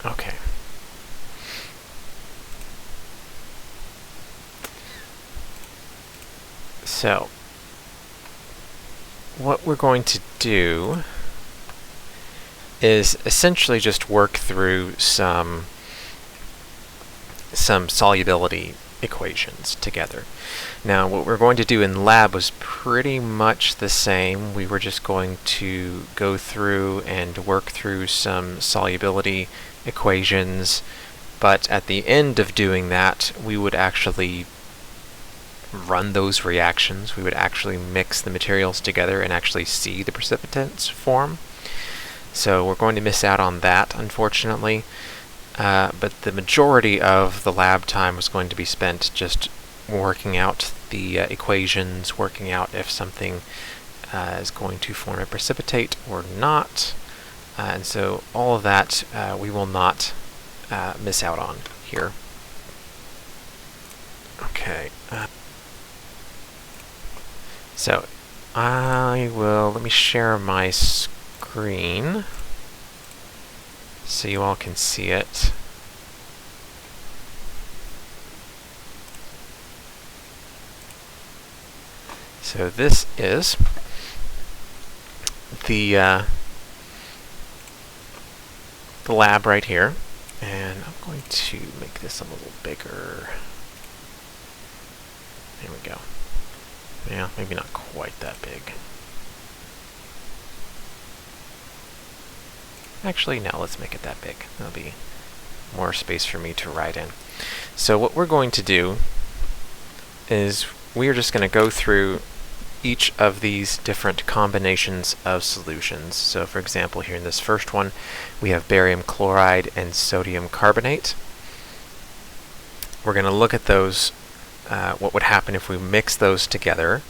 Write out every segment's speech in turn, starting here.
Okay. So, what we're going to do is essentially just work through some solubility equations together. Now, what we're going to do in lab was pretty much the same. We were just going to go through and work through some solubility equations, but at the end of doing that, we would actually run those reactions. We would actually mix the materials together and actually see the precipitants form. So we're going to miss out on that, unfortunately. But the majority of the lab time was going to be spent just working out the equations, working out if something is going to form a precipitate or not. And so all of that we will not miss out on here. Okay. So let me share my screen so you all can see it. So this is the lab right here, and I'm going to make this a little bigger. There we go. Yeah, maybe not quite that big. Actually, no, let's make it that big. That'll be more space for me to write in. So what we're going to do is we are just going to go through each of these different combinations of solutions. So for example, here in this first one, we have barium chloride and sodium carbonate. We're going to look at those, what would happen if we mix those together,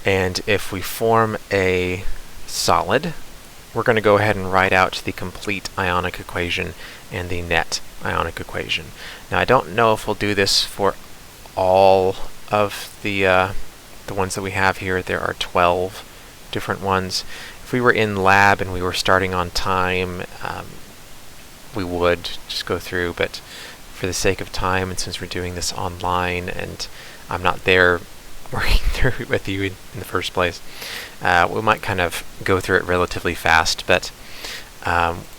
and if we form a solid, we're going to go ahead and write out the complete ionic equation and the net ionic equation. Now I don't know if we'll do this for all of the ones that we have here. There are 12 different ones. If we were in lab and we were starting on time, we would just go through, but for the sake of time, and since we're doing this online and I'm not there working through it with you in the first place, we might kind of go through it relatively fast, but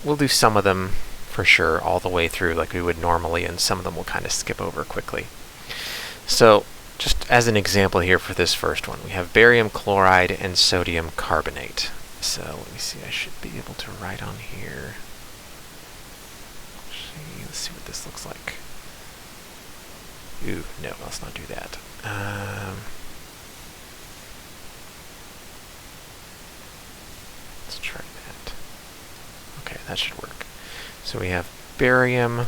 we'll do some of them for sure all the way through like we would normally, and some of them we'll kind of skip over quickly. So just as an example here for this first one, we have barium chloride and sodium carbonate. So let me see, I should be able to write on here. Let's see what this looks like. Ooh, no, let's not do that. Let's try that. Okay, that should work. So we have barium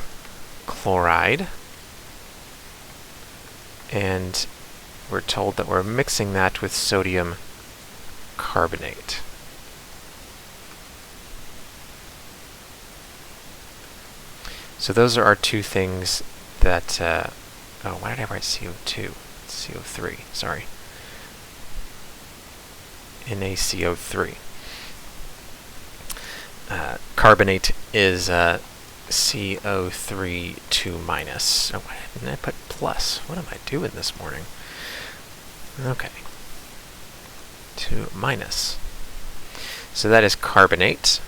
chloride, and we're told that we're mixing that with sodium carbonate. So those are our two things that, oh, why did I write CO2? It's CO3, sorry. NaCO3. Carbonate is CO3 2 minus. Oh, why didn't I put plus? What am I doing this morning? Okay. 2 minus. So that is carbonate.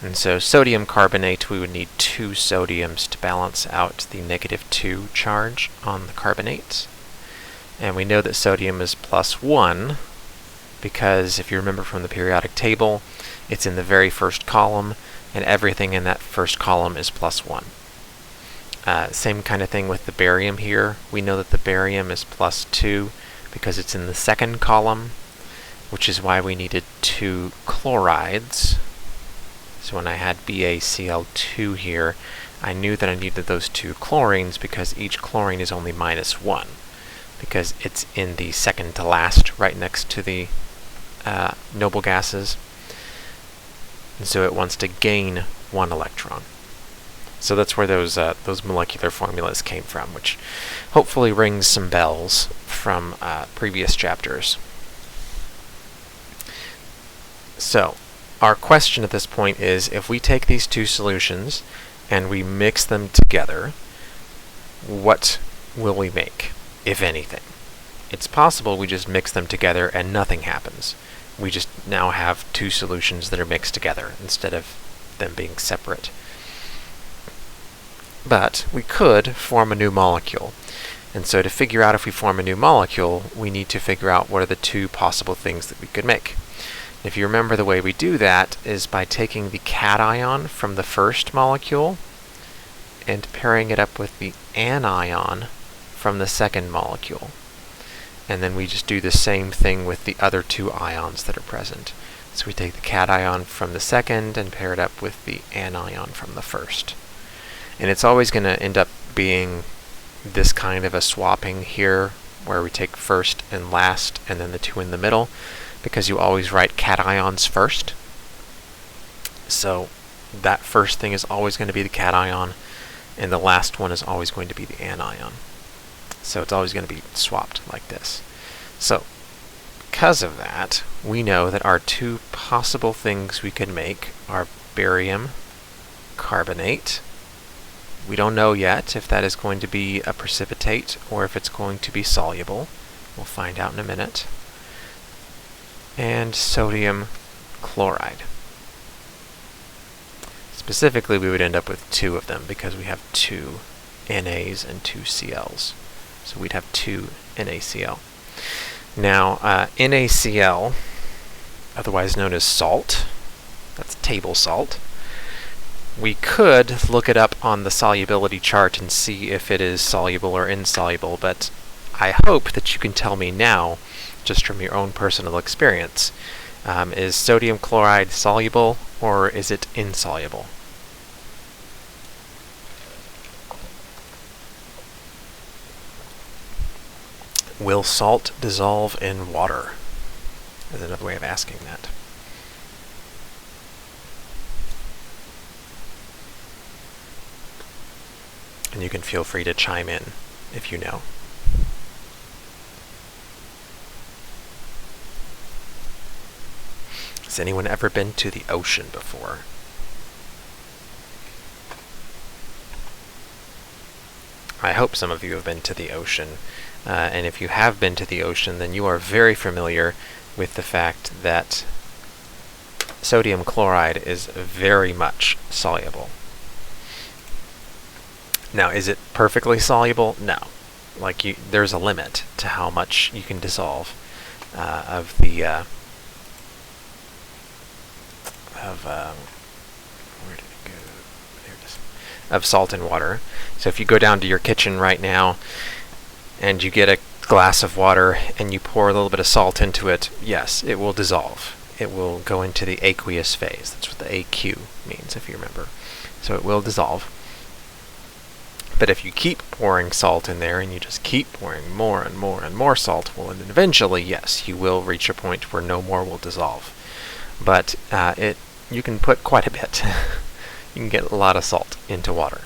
And so sodium carbonate, we would need 2 sodiums to balance out the -2 charge on the carbonate. And we know that sodium is +1 because if you remember from the periodic table, it's in the very first column, and everything in that first column is +1. Same kind of thing with the barium here. We know that the barium is +2 because it's in the second column, which is why we needed 2 chlorides. So when I had BaCl2 here, I knew that I needed those 2 chlorines because each chlorine is only -1, because it's in the second to last, right next to the noble gases. And so it wants to gain 1 electron. So that's where those molecular formulas came from, which hopefully rings some bells from previous chapters. So our question at this point is, if we take these 2 solutions and we mix them together, what will we make, if anything? It's possible we just mix them together and nothing happens. We just now have two solutions that are mixed together instead of them being separate. But we could form a new molecule. And so to figure out if we form a new molecule, we need to figure out what are the two possible things that we could make. If you remember, the way we do that is by taking the cation from the first molecule and pairing it up with the anion from the second molecule. And then we just do the same thing with the other two ions that are present. So we take the cation from the second and pair it up with the anion from the first. And it's always going to end up being this kind of a swapping here, where we take first and last and then the two in the middle, because you always write cations first. So that first thing is always going to be the cation, and the last one is always going to be the anion. So it's always going to be swapped like this. So because of that, we know that our two possible things we could make are barium carbonate. We don't know yet if that is going to be a precipitate or if it's going to be soluble. We'll find out in a minute. And sodium chloride. Specifically, we would end up with two of them because we have two NAs and two CLs. So we'd have two NaCl. Now, NaCl, otherwise known as salt, that's table salt. We could look it up on the solubility chart and see if it is soluble or insoluble, but I hope that you can tell me now, just from your own personal experience, is sodium chloride soluble or is it insoluble? Will salt dissolve in water? Is another way of asking that. And you can feel free to chime in if you know. Has anyone ever been to the ocean before? I hope some of you have been to the ocean. And if you have been to the ocean, then you are very familiar with the fact that sodium chloride is very much soluble. Now, is it perfectly soluble? No. There's a limit to how much you can dissolve of the where did it go? There it is. Of salt in water. So if you go down to your kitchen right now and you get a glass of water and you pour a little bit of salt into it, yes, it will dissolve. It will go into the aqueous phase. That's what the AQ means, if you remember. So it will dissolve. But if you keep pouring salt in there and you just keep pouring more and more and more salt, well, and then eventually, yes, you will reach a point where no more will dissolve. But you can put quite a bit. You can get a lot of salt into water.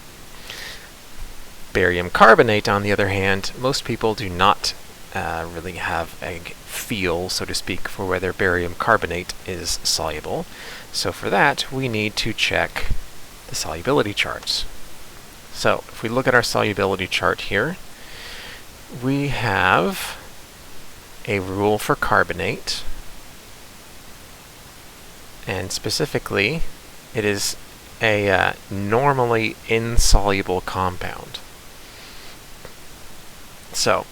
Barium carbonate, on the other hand, most people do not really have a feel, so to speak, for whether barium carbonate is soluble. So for that, we need to check the solubility charts. So if we look at our solubility chart here, we have a rule for carbonate, and specifically, it is a normally insoluble compound. So,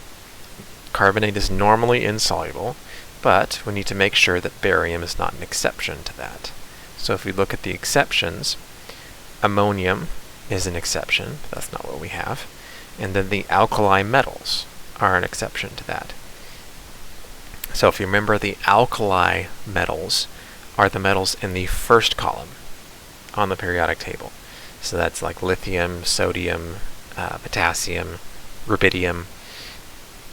carbonate is normally insoluble, but we need to make sure that barium is not an exception to that. So if we look at the exceptions, ammonium is an exception, but that's not what we have. And then the alkali metals are an exception to that. So if you remember, the alkali metals are the metals in the first column on the periodic table. So that's like lithium, sodium, potassium, rubidium.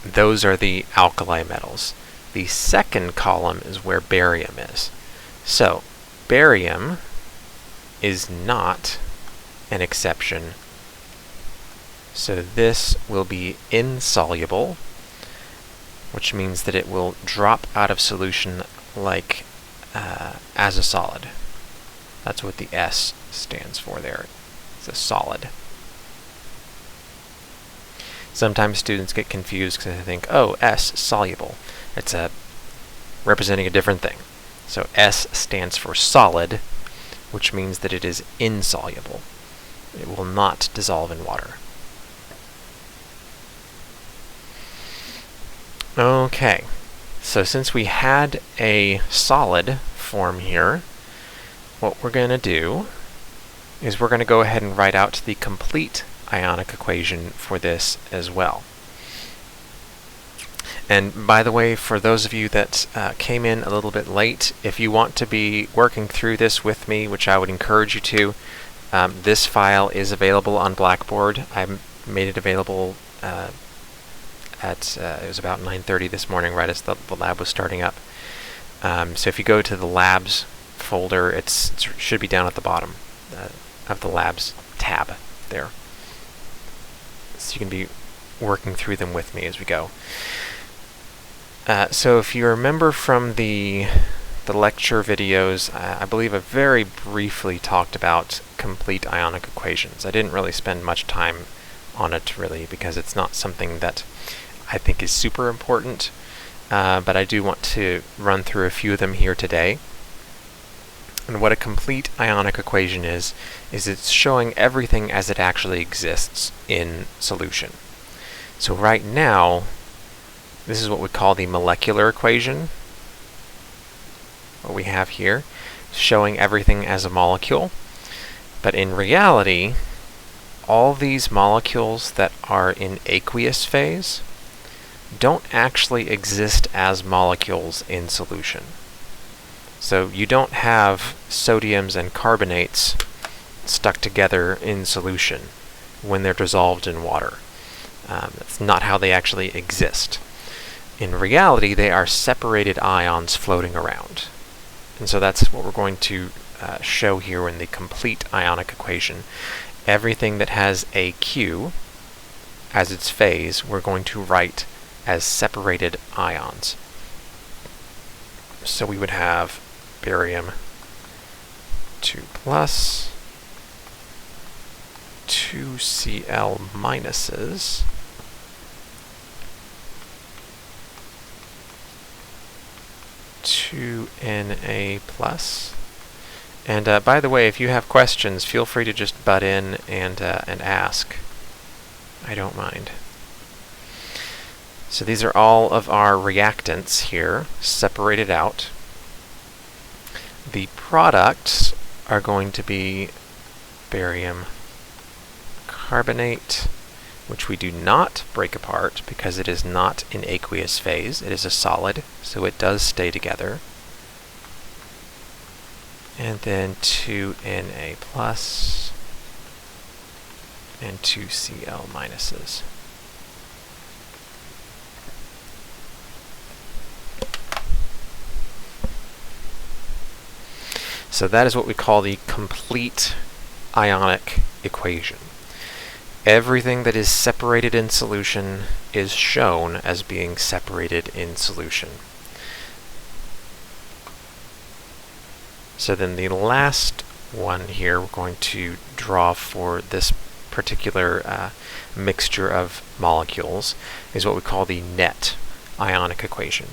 Those are the alkali metals. The second column is where barium is. So barium is not an exception. So this will be insoluble, which means that it will drop out of solution like as a solid. That's what the S stands for there. It's a solid. Sometimes students get confused because they think, oh, S, soluble. It's representing a different thing. So S stands for solid, which means that it is insoluble. It will not dissolve in water. Okay, so since we had a solid form here, what we're going to do is we're going to go ahead and write out the complete ionic equation for this as well. And by the way, for those of you that came in a little bit late, if you want to be working through this with me, which I would encourage you to, this file is available on Blackboard. I made it available it was about 9:30 this morning, right as the lab was starting up. So if you go to the labs folder, it should be down at the bottom of the labs tab there. So you can be working through them with me as we go. So if you remember from the lecture videos, I believe I very briefly talked about complete ionic equations. I didn't really spend much time on it really because it's not something that I think is super important, but I do want to run through a few of them here today. And what a complete ionic equation is it's showing everything as it actually exists in solution. So right now, this is what we call the molecular equation. What we have here, showing everything as a molecule. But in reality, all these molecules that are in aqueous phase don't actually exist as molecules in solution. So you don't have sodiums and carbonates stuck together in solution when they're dissolved in water. That's not how they actually exist. In reality, they are separated ions floating around. And so that's what we're going to show here in the complete ionic equation. Everything that has a Q as its phase, we're going to write as separated ions. So we would have barium 2+, 2 Cl minuses, two Na plus. And by the way, if you have questions, feel free to just butt in and ask. I don't mind. So these are all of our reactants here, separated out. The products are going to be barium carbonate, which we do not break apart because it is not in aqueous phase. It is a solid, so it does stay together. And then 2 Na plus and 2 Cl minuses. So that is what we call the complete ionic equation. Everything that is separated in solution is shown as being separated in solution. So then the last one here we're going to draw for this particular mixture of molecules is what we call the net ionic equation.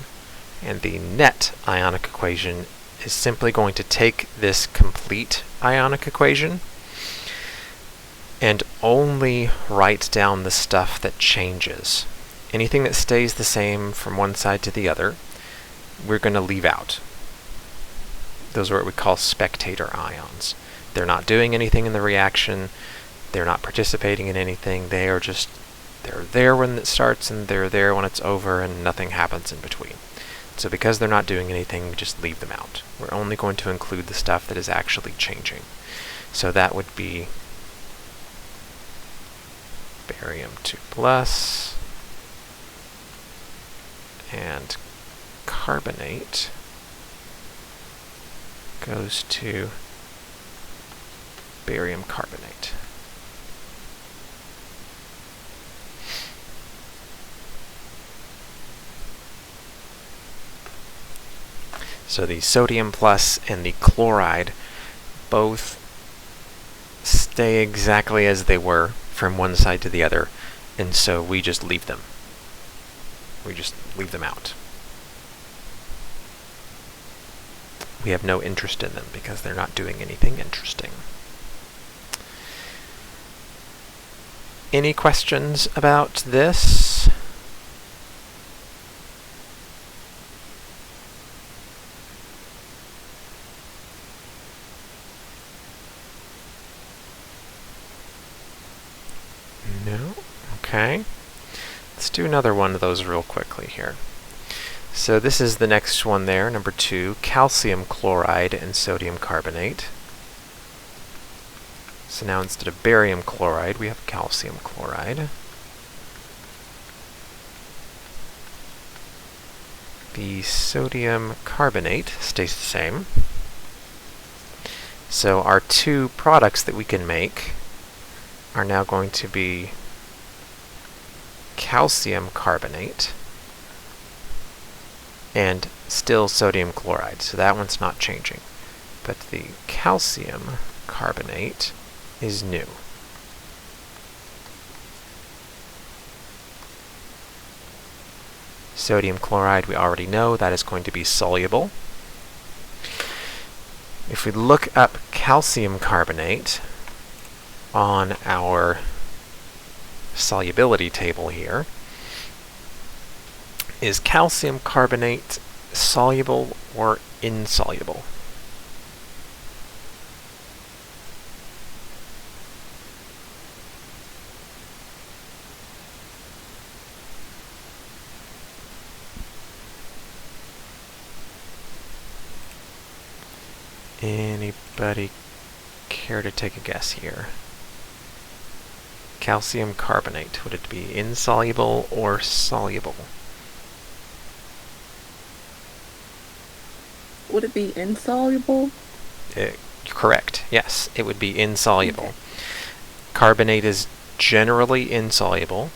And the net ionic equation is simply going to take this complete ionic equation and only write down the stuff that changes. Anything that stays the same from one side to the other, we're going to leave out. Those are what we call spectator ions. They're not doing anything in the reaction, they're not participating in anything, they're there when it starts and they're there when it's over and nothing happens in between. So because they're not doing anything, we just leave them out. We're only going to include the stuff that is actually changing. So that would be barium 2+ and carbonate goes to barium carbonate. So the sodium plus and the chloride both stay exactly as they were from one side to the other, and so we just leave them. We just leave them out. We have no interest in them because they're not doing anything interesting. Any questions about this? No? Okay. Let's do another one of those real quickly here. So this is the next one there, number 2, calcium chloride and sodium carbonate. So now instead of barium chloride, we have calcium chloride. The sodium carbonate stays the same. So our two products that we can make are now going to be calcium carbonate and still sodium chloride. So that one's not changing. But the calcium carbonate is new. Sodium chloride, we already know that is going to be soluble. If we look up calcium carbonate on our solubility table here, is calcium carbonate soluble or insoluble? Anybody care to take a guess here? Calcium carbonate, would it be insoluble or soluble? Would it be insoluble? Correct, yes, it would be insoluble. Okay. Carbonate is generally insoluble,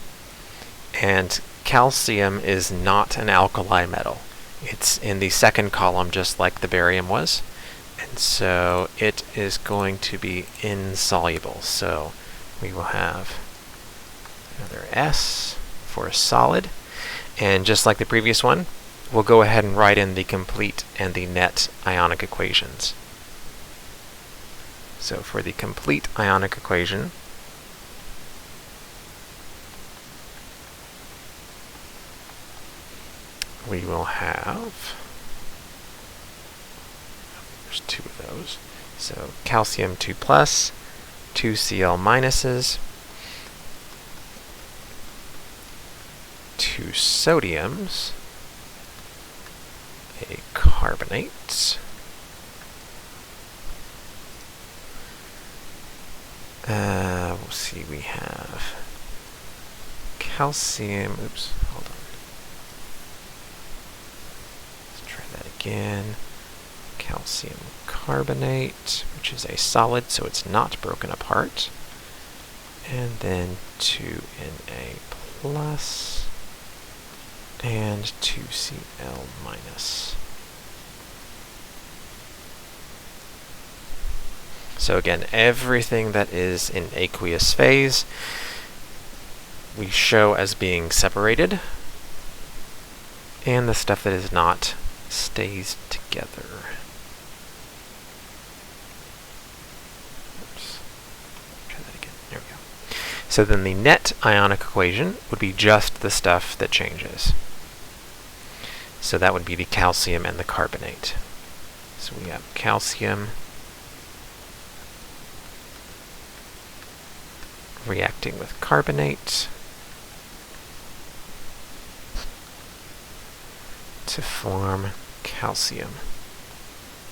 and calcium is not an alkali metal. It's in the second column just like the barium was, and so it is going to be insoluble. So we will have another S for a solid, and just like the previous one, we'll go ahead and write in the complete and the net ionic equations. So for the complete ionic equation, we will have, there's two of those, so calcium 2 plus, 2 Cl minuses, 2 sodiums, a carbonate, we'll see, we have calcium, oops, hold on. Let's try that again. Calcium carbonate, which is a solid, so it's not broken apart. And then 2Na plus and 2Cl minus. So again, everything that is in aqueous phase we show as being separated, and the stuff that is not stays together. Oops. Try that again. There we go. So then the net ionic equation would be just the stuff that changes. So that would be the calcium and the carbonate. So we have calcium reacting with carbonate to form calcium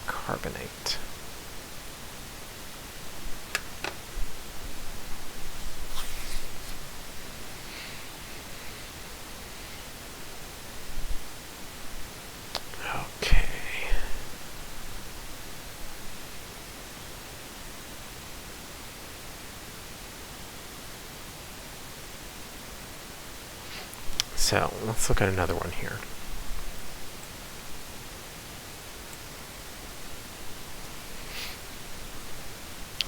carbonate. Okay. So let's look at another one here.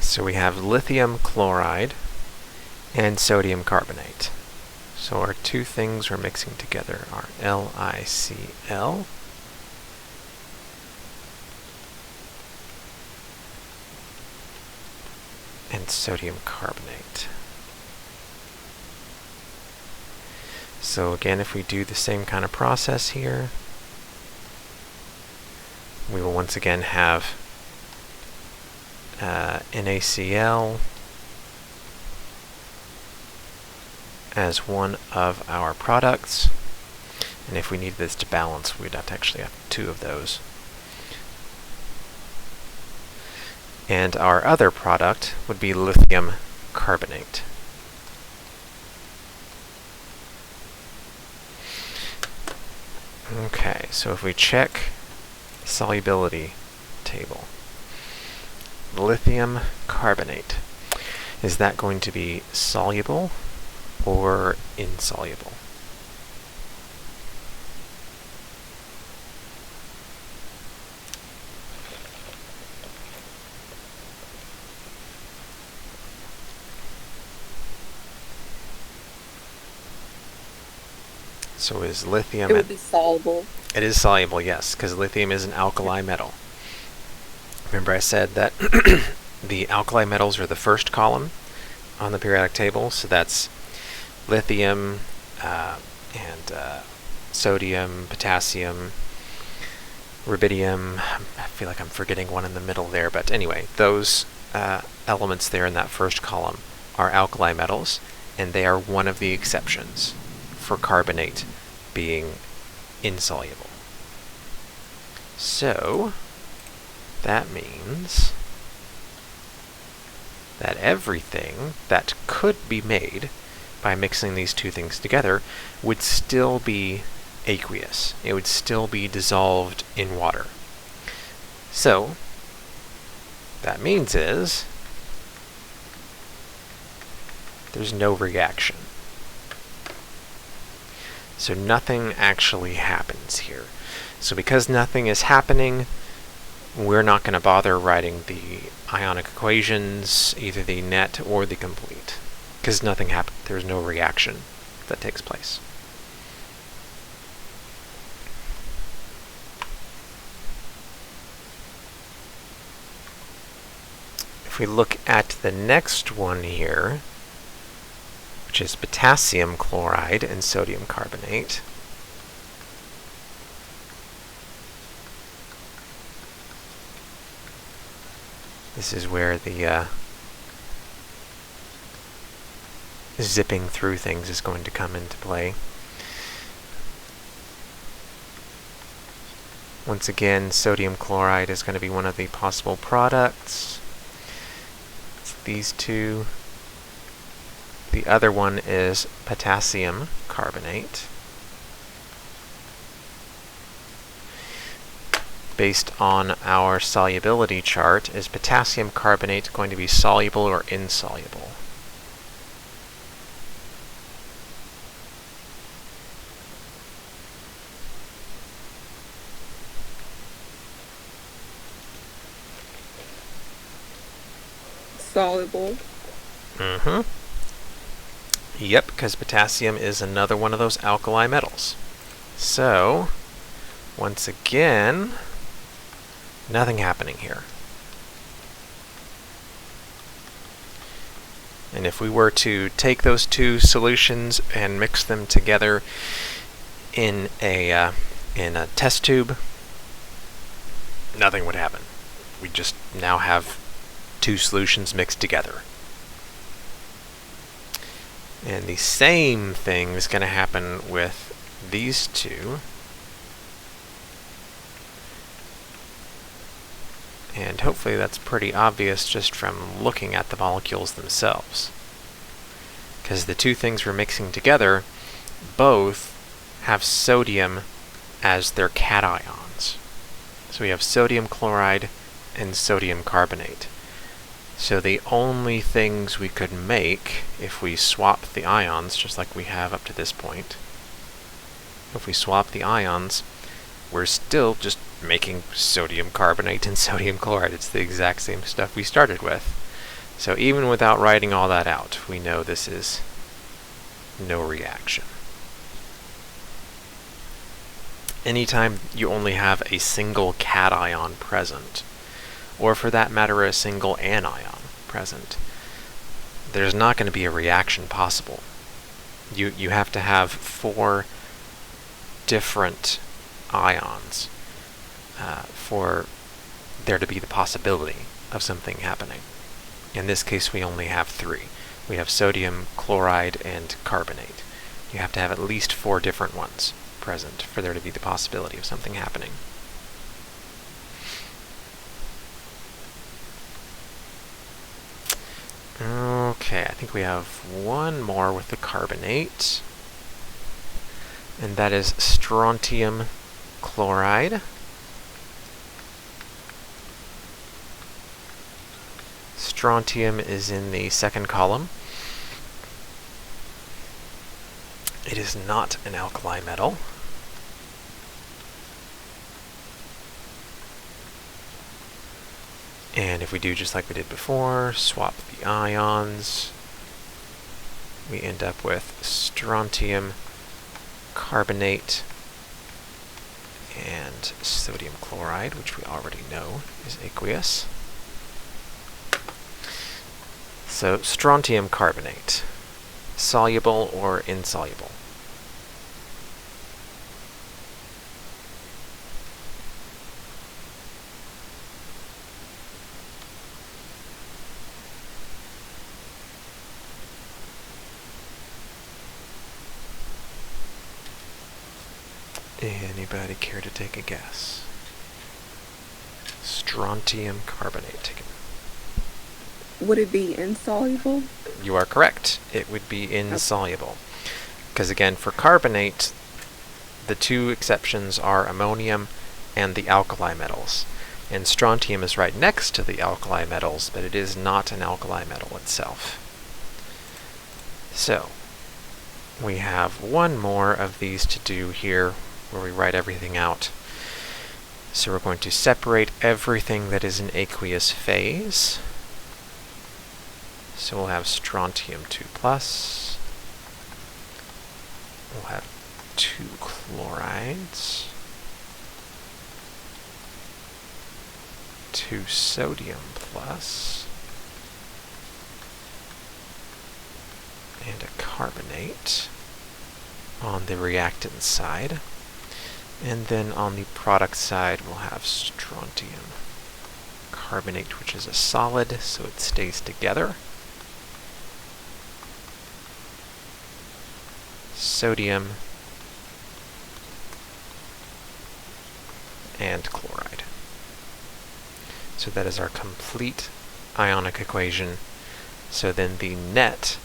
So we have lithium chloride and sodium carbonate. So our two things we're mixing together are LiCl and sodium carbonate. So again, if we do the same kind of process here, we will once again have NaCl as one of our products. And if we need this to balance, we'd have to actually have two of those. And our other product would be lithium carbonate. Okay, so if we check the solubility table, lithium carbonate, is that going to be soluble or insoluble? So is lithium... It would be soluble. It is soluble, yes, because lithium is an alkali metal. Remember I said that the alkali metals are the first column on the periodic table, so that's lithium and sodium, potassium, rubidium. I feel like I'm forgetting one in the middle there, but anyway, those elements there in that first column are alkali metals, and they are one of the exceptions for carbonate being insoluble. So that means that everything that could be made by mixing these two things together would still be aqueous. It would still be dissolved in water. So that means is there's no reaction. So nothing actually happens here. So because nothing is happening, we're not going to bother writing the ionic equations, either the net or the complete, because nothing happens. There's no reaction that takes place. If we look at the next one here, which is potassium chloride and sodium carbonate, this is where the zipping through things is going to come into play. Once again, sodium chloride is going to be one of the possible products. It's these two. The other one is potassium carbonate. Based on our solubility chart, is potassium carbonate going to be soluble or insoluble? Soluble. Mm-hmm. Yep, because potassium is another one of those alkali metals. So, once again, nothing happening here. And if we were to take those two solutions and mix them together in a test tube, nothing would happen. We just now have two solutions mixed together. And the same thing is going to happen with these two. And hopefully that's pretty obvious just from looking at the molecules themselves. Because the two things we're mixing together both have sodium as their cations. So we have sodium chloride and sodium carbonate. So the only things we could make if we swap the ions, just like we have up to this point, if we swap the ions, we're still just making sodium carbonate and sodium chloride. It's the exact same stuff we started with. So even without writing all that out, we know this is no reaction. Anytime you only have a single cation present, or for that matter a single anion present, there's not going to be a reaction possible. You have to have 4 different ions for there to be the possibility of something happening. In this case, we only have 3. We have sodium, chloride, and carbonate. You have to have at least 4 different ones present for there to be the possibility of something happening. Okay, I think we have one more with the carbonate, and that is strontium chloride. Strontium is in the second column. It is not an alkali metal. And if we do just like we did before, swap the ions, we end up with strontium carbonate and sodium chloride, which we already know is aqueous. So strontium carbonate, soluble or insoluble? Anybody care to take a guess? Strontium carbonate. Would it be insoluble? You are correct. It would be insoluble. Because again, for carbonate, the 2 exceptions are ammonium and the alkali metals. And strontium is right next to the alkali metals, but it is not an alkali metal itself. So, we have one more of these to do here, where we write everything out. So we're going to separate everything that is in aqueous phase. So we'll have strontium 2+. We'll have 2 chlorides. 2 sodium plus. And a carbonate on the reactant side. And then on the product side, we'll have strontium carbonate, which is a solid, so it stays together. Sodium and chloride. So that is our complete ionic equation. So then the net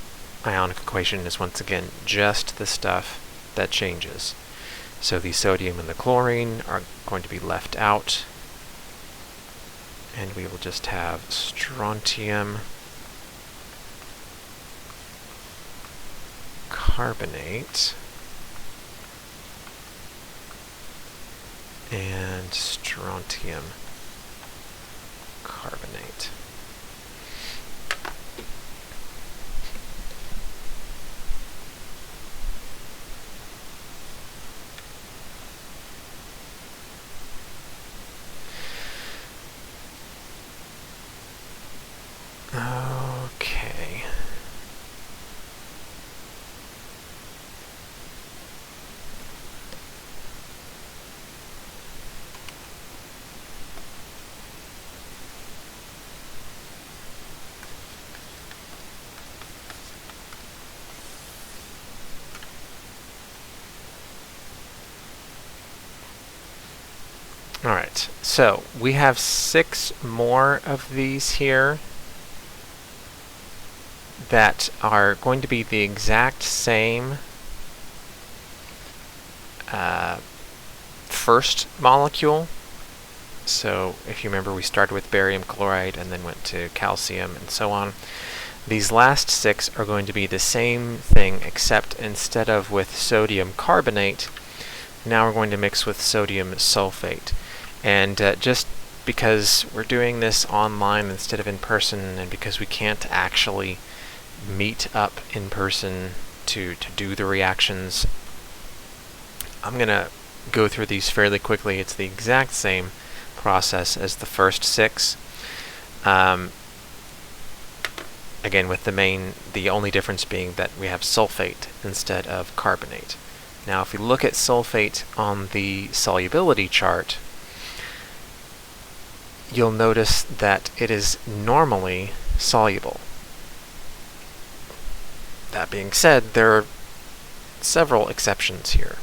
ionic equation is once again just the stuff that changes. So the sodium and the chlorine are going to be left out, and we will just have strontium carbonate and strontium carbonate. Okay. Alright, so we have 6 more of these here that are going to be the exact same first molecule. So if you remember, we started with barium chloride and then went to calcium and so on. These last 6 are going to be the same thing, except instead of with sodium carbonate, now we're going to mix with sodium sulfate. And just because we're doing this online instead of in person, and because we can't actually meet up in person to do the reactions, I'm going to go through these fairly quickly. It's the exact same process as the first 6. Again, with the only difference being that we have sulfate instead of carbonate. Now, if we look at sulfate on the solubility chart, you'll notice that it is normally soluble. That being said, there are several exceptions here.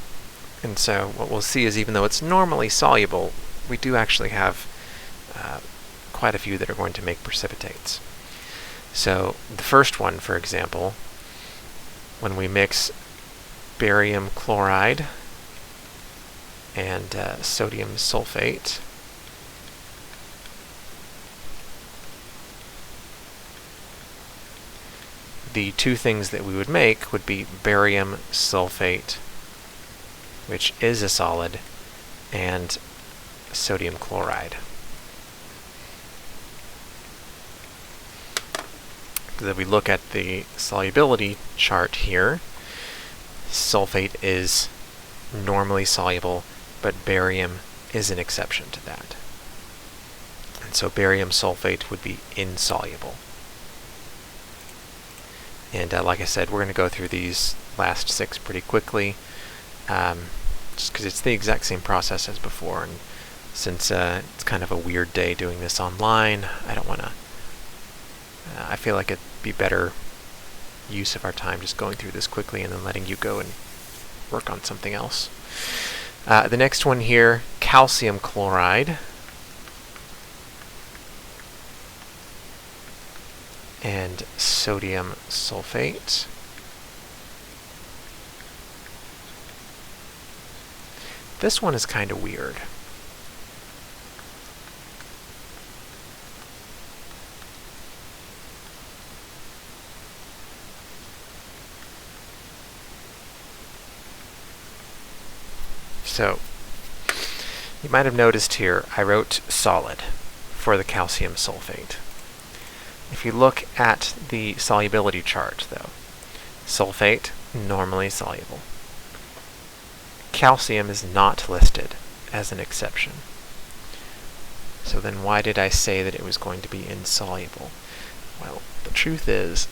And so what we'll see is even though it's normally soluble, we do actually have quite a few that are going to make precipitates. So the first one, for example, when we mix barium chloride and sodium sulfate, the two things that we would make would be barium sulfate, which is a solid, and sodium chloride. If we look at the solubility chart here, sulfate is normally soluble, but barium is an exception to that. And so barium sulfate would be insoluble. And like I said, we're going to go through these last 6 pretty quickly, just because it's the exact same process as before. And since it's kind of a weird day doing this online, I don't want to. I feel like it'd be better use of our time just going through this quickly and then letting you go and work on something else. The next one here, calcium chloride. And sodium sulfate. This one is kind of weird. So, you might have noticed here I wrote solid for the calcium sulfate. If you look at the solubility chart, though, sulfate, normally soluble. Calcium is not listed as an exception. So then why did I say that it was going to be insoluble? Well, the truth is,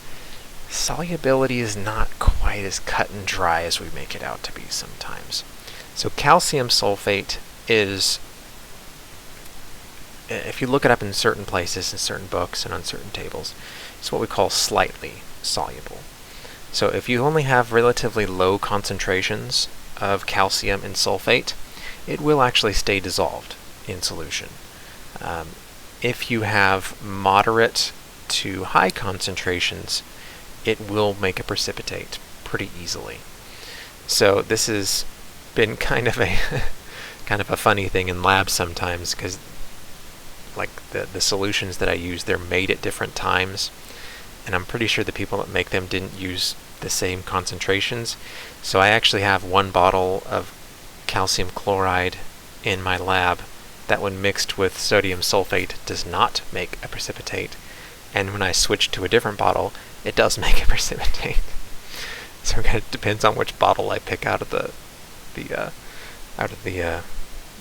solubility is not quite as cut and dry as we make it out to be sometimes. So calcium sulfate is, if you look it up in certain places, in certain books, and on certain tables, it's what we call slightly soluble. So if you only have relatively low concentrations of calcium and sulfate, it will actually stay dissolved in solution. If you have moderate to high concentrations, it will make a precipitate pretty easily. So this has been kind of a funny thing in labs sometimes, because like the solutions that I use, they're made at different times, and I'm pretty sure the people that make them didn't use the same concentrations. So I actually have one bottle of calcium chloride in my lab that when mixed with sodium sulfate does not make a precipitate, and when I switch to a different bottle, it does make a precipitate. So it kind of depends on which bottle I pick out of the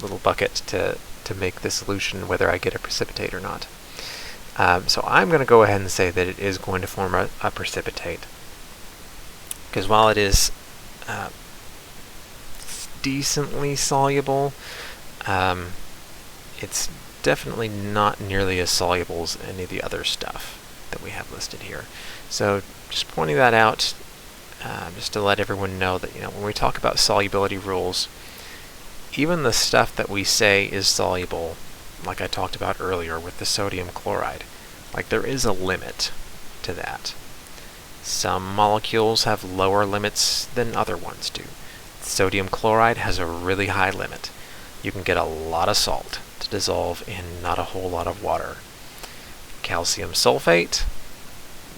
little bucket to make the solution, whether I get a precipitate or not. So I'm going to go ahead and say that it is going to form a precipitate, because while it is decently soluble, it's definitely not nearly as soluble as any of the other stuff that we have listed here. So just pointing that out, just to let everyone know that, when we talk about solubility rules, even the stuff that we say is soluble, like I talked about earlier with the sodium chloride, like there is a limit to that. Some molecules have lower limits than other ones do. Sodium chloride has a really high limit. You can get a lot of salt to dissolve in not a whole lot of water. Calcium sulfate,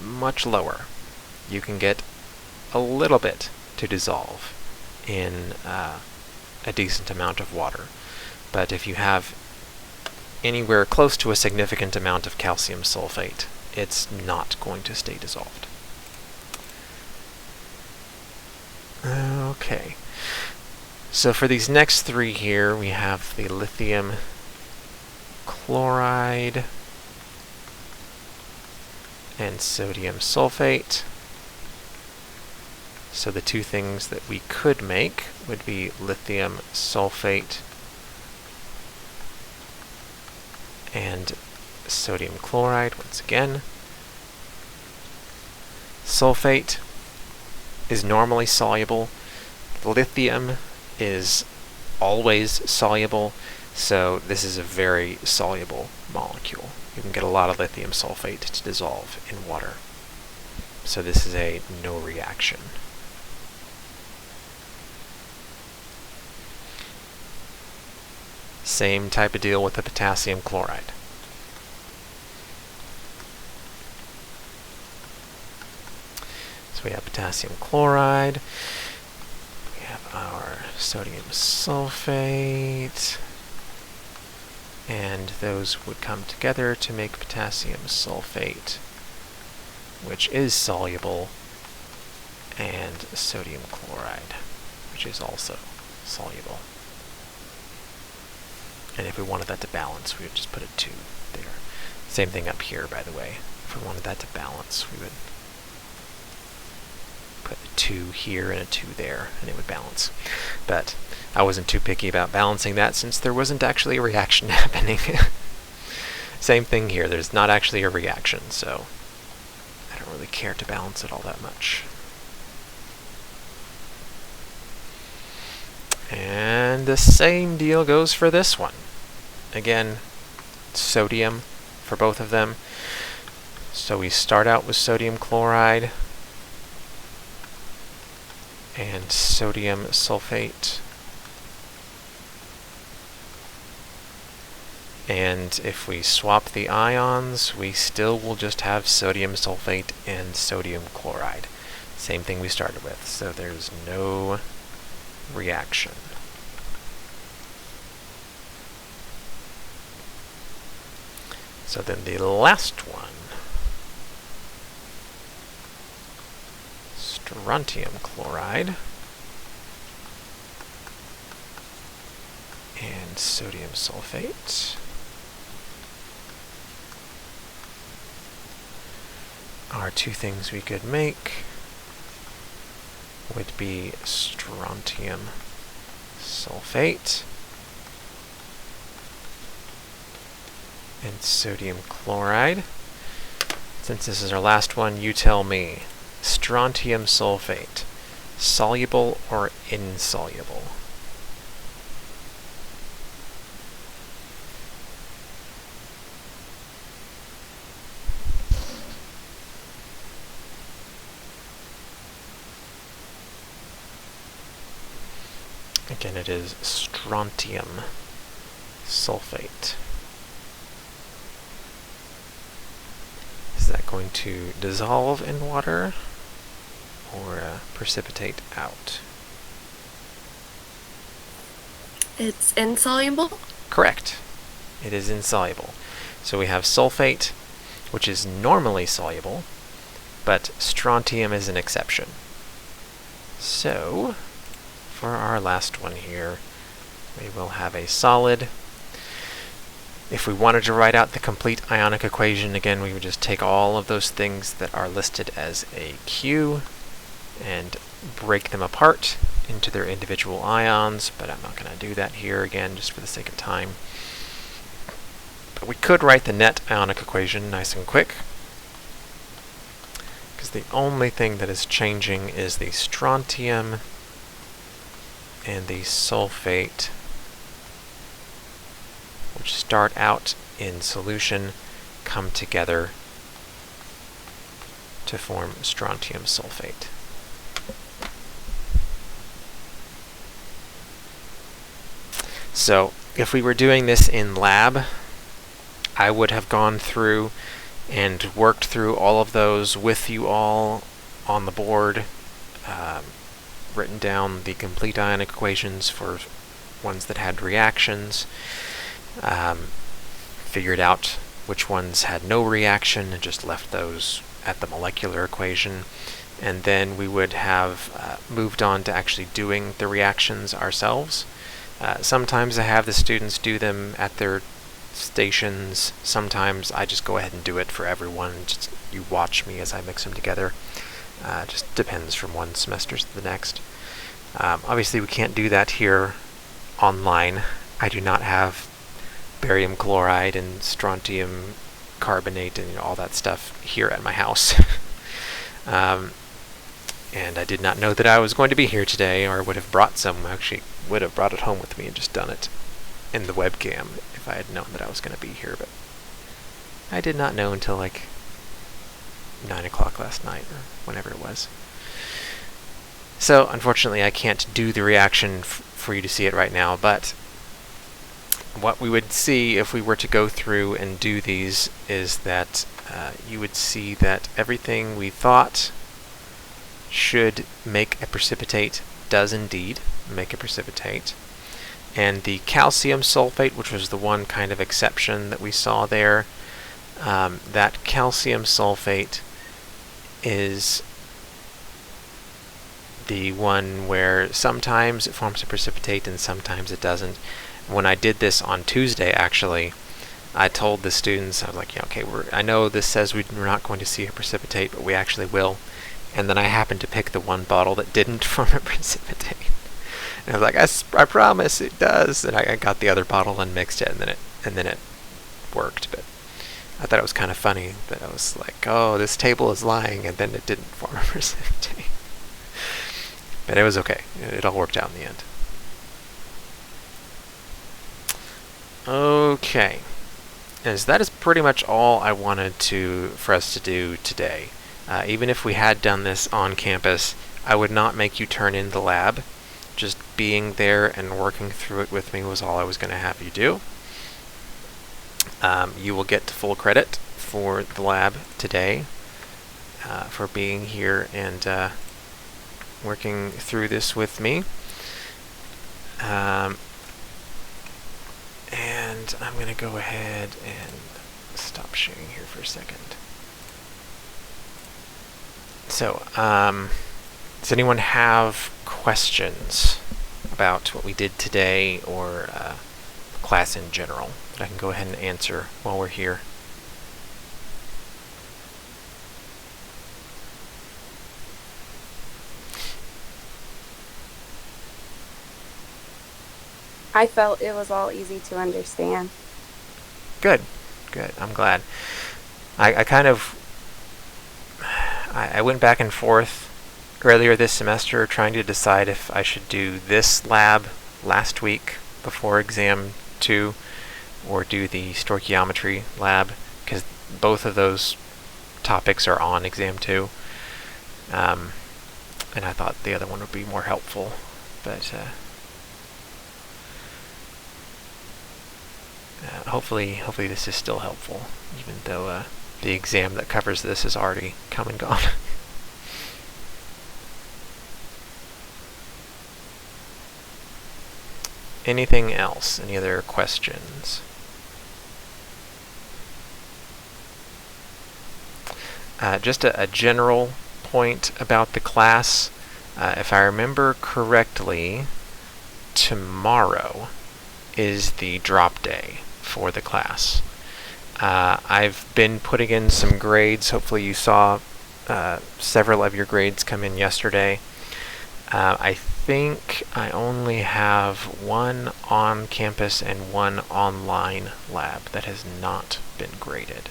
much lower. You can get a little bit to dissolve in a decent amount of water. But if you have anywhere close to a significant amount of calcium sulfate, it's not going to stay dissolved. Okay. So for these next three here, we have the lithium chloride and sodium sulfate. So the two things that we could make would be lithium sulfate and sodium chloride. Once again, sulfate is normally soluble. Lithium is always soluble, so this is a very soluble molecule. You can get a lot of lithium sulfate to dissolve in water. So this is a no reaction. Same type of deal with the potassium chloride. So we have potassium chloride, we have our sodium sulfate, and those would come together to make potassium sulfate, which is soluble, and sodium chloride, which is also soluble. And if we wanted that to balance, we would just put a 2 there. Same thing up here, by the way. If we wanted that to balance, we would put a 2 here and a 2 there, and it would balance. But I wasn't too picky about balancing that since there wasn't actually a reaction happening. Same thing here. There's not actually a reaction, so I don't really care to balance it all that much. And the same deal goes for this one. Again, sodium for both of them. So we start out with sodium chloride and sodium sulfate. And if we swap the ions, we still will just have sodium sulfate and sodium chloride. Same thing we started with, so there's no reaction. So then the last one, strontium chloride and sodium sulfate. Are two things we could make would be strontium sulfate and sodium chloride. Since this is our last one, you tell me. Strontium sulfate, soluble or insoluble? Again, it is strontium sulfate. Is that going to dissolve in water or precipitate out? It's insoluble? Correct. It is insoluble. So we have sulfate, which is normally soluble, but strontium is an exception. So, for our last one here, we will have a solid. If we wanted to write out the complete ionic equation, again, we would just take all of those things that are listed as a Q and break them apart into their individual ions, but I'm not going to do that here again, just for the sake of time. But we could write the net ionic equation nice and quick, because the only thing that is changing is the strontium and the sulfate, which start out in solution, come together to form strontium sulfate. So if we were doing this in lab, I would have gone through and worked through all of those with you all on the board, written down the complete ionic equations for ones that had reactions. figured out which ones had no reaction and just left those at the molecular equation. And then we would have moved on to actually doing the reactions ourselves. Sometimes I have the students do them at their stations. Sometimes I just go ahead and do it for everyone. Just you watch me as I mix them together. Just depends from one semester to the next. Obviously we can't do that here online. I do not have barium chloride and strontium carbonate and all that stuff here at my house. And I did not know that I was going to be here today, or would have brought some. Actually would have brought it home with me and just done it in the webcam if I had known that I was going to be here, but I did not know until like 9 o'clock last night, or whenever it was. So unfortunately I can't do the reaction for you to see it right now, but what we would see if we were to go through and do these is that you would see that everything we thought should make a precipitate does indeed make a precipitate. And the calcium sulfate, which was the one kind of exception that we saw there, that calcium sulfate is the one where sometimes it forms a precipitate and sometimes it doesn't. When I did this on Tuesday, actually, I told the students, I was like, yeah, okay, I know this says we're not going to see a precipitate, but we actually will. And then I happened to pick the one bottle that didn't form a precipitate. And I was like, I promise it does. And I got the other bottle and mixed it, and then it worked. But I thought it was kind of funny that I was like, oh, this table is lying, and then it didn't form a precipitate. But it was okay. It all worked out in the end. Okay. And so that is pretty much all I wanted for us to do today. Even if we had done this on campus, I would not make you turn in the lab. Just being there and working through it with me was all I was going to have you do. You will get full credit for the lab today, for being here and working through this with me. And I'm going to go ahead and stop sharing here for a second. So, does anyone have questions about what we did today or class in general that I can go ahead and answer while we're here? I felt it was all easy to understand. Good. I'm glad. I went back and forth earlier this semester trying to decide if I should do this lab last week before exam 2 or do the stoichiometry lab, because both of those topics are on exam 2. And I thought the other one would be more helpful, but hopefully this is still helpful, even though the exam that covers this is already come and gone. Anything else? Any other questions? Just a general point about the class. If I remember correctly, tomorrow is the drop day for the class. I've been putting in some grades. Hopefully you saw several of your grades come in yesterday. I think I only have one on campus and one online lab that has not been graded.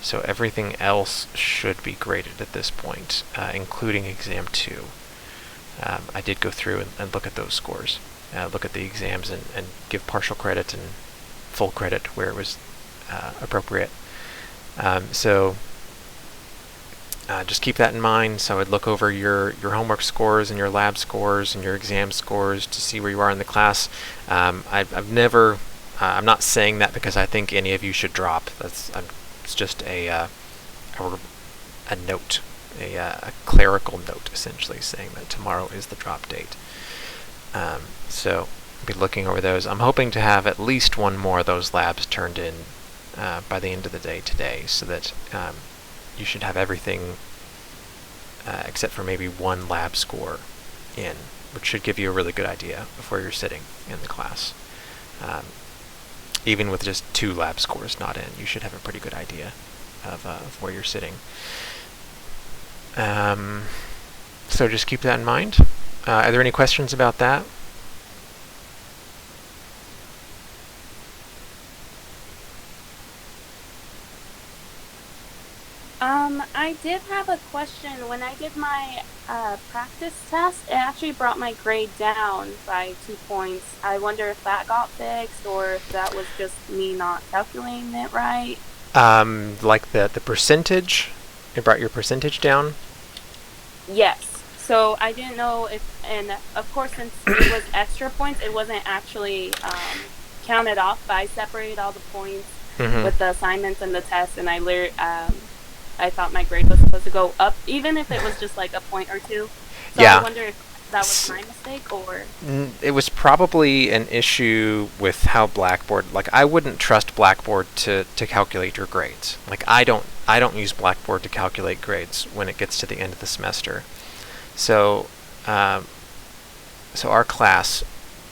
So everything else should be graded at this point, including exam 2. I did go through and look at those scores, look at the exams and give partial credit and full credit where it was appropriate. So just keep that in mind. So I would look over your homework scores and your lab scores and your exam scores to see where you are in the class. I'm not saying that because I think any of you should drop. It's just a note, a clerical note, essentially, saying that tomorrow is the drop date. So I'll be looking over those. I'm hoping to have at least one more of those labs turned in by the end of the day today, so that you should have everything except for maybe one lab score in, which should give you a really good idea of where you're sitting in the class. Even with just 2 lab scores not in, you should have a pretty good idea of where you're sitting. So just keep that in mind. Are there any questions about that? I did have a question. When I did my practice test, it actually brought my grade down by 2 points. I wonder if that got fixed, or if that was just me not calculating it right. Like the percentage, it brought your percentage down? Yes. So I didn't know if, and of course, since it was extra points, it wasn't actually counted off, but I separated all the points with the assignments and the tests, and I thought my grade was supposed to go up, even if it was just like a point or 2. So Yeah. I wonder if that was my mistake, or... It was probably an issue with how Blackboard, like I wouldn't trust Blackboard to calculate your grades. Like I don't use Blackboard to calculate grades when it gets to the end of the semester. So so our class,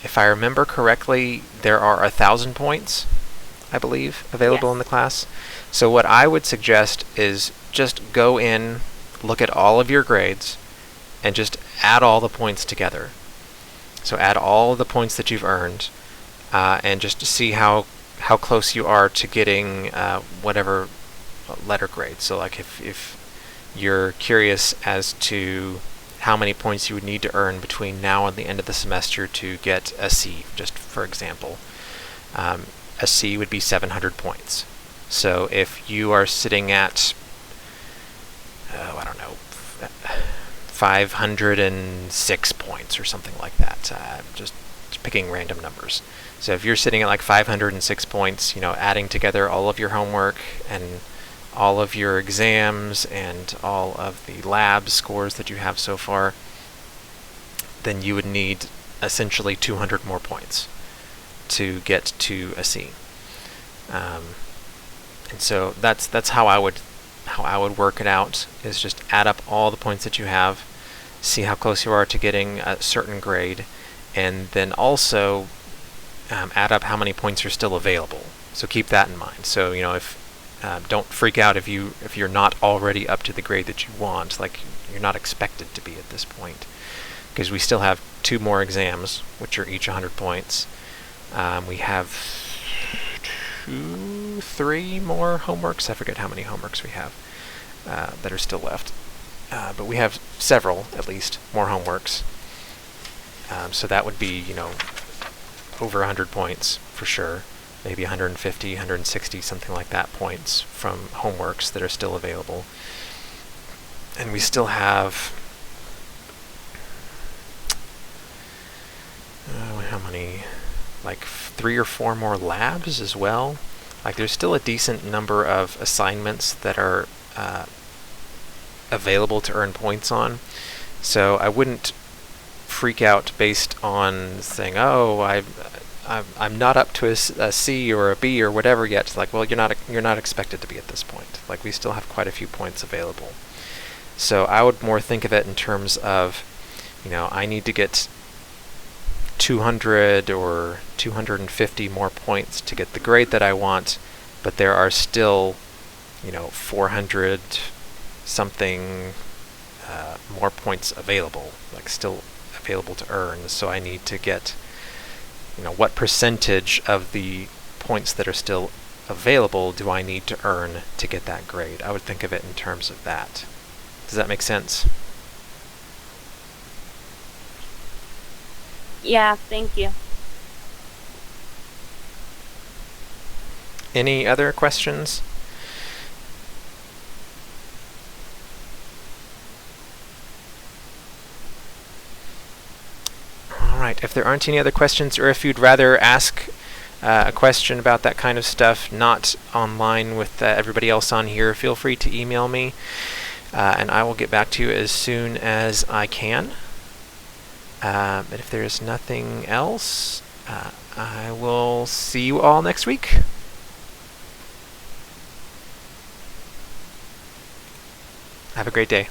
if I remember correctly, there are 1,000 points, I believe, available in the class. So what I would suggest is just go in, look at all of your grades, and just add all the points together. So add all of the points that you've earned, and just see how close you are to getting whatever letter grade. So like if you're curious as to how many points you would need to earn between now and the end of the semester to get a C, just for example. A C would be 700 points. So if you are sitting at, I don't know, 506 points or something like that, just picking random numbers. So if you're sitting at like 506 points, adding together all of your homework and all of your exams and all of the lab scores that you have so far, then you would need essentially 200 more points to get to a C. And so that's how I would work it out, is just add up all the points that you have, see how close you are to getting a certain grade, and then also add up how many points are still available. So keep that in mind. So if don't freak out if you're not already up to the grade that you want. Like you're not expected to be at this point, because we still have 2 more exams, which are each 100 points. We have 3 more homeworks. I forget how many homeworks we have that are still left. But we have several, at least, more homeworks. So that would be, over 100 points for sure. Maybe 150, 160, something like that points from homeworks that are still available. And we still have... how many? Like 3 or 4 more labs as well. Like there's still a decent number of assignments that are available to earn points on. So I wouldn't freak out based on saying, oh, I'm not up to a C or a B or whatever yet. It's like, well, you're not expected to be at this point. Like we still have quite a few points available. So I would more think of it in terms of, I need to get 200 or 250 more points to get the grade that I want, but there are still, 400 something more points available, like still available to earn. So I need to get, what percentage of the points that are still available do I need to earn to get that grade? I would think of it in terms of that. Does that make sense? Yeah, thank you. Any other questions? All right, if there aren't any other questions, or if you'd rather ask a question about that kind of stuff not online with everybody else on here, feel free to email me, and I will get back to you as soon as I can. But if there's nothing else, I will see you all next week. Have a great day.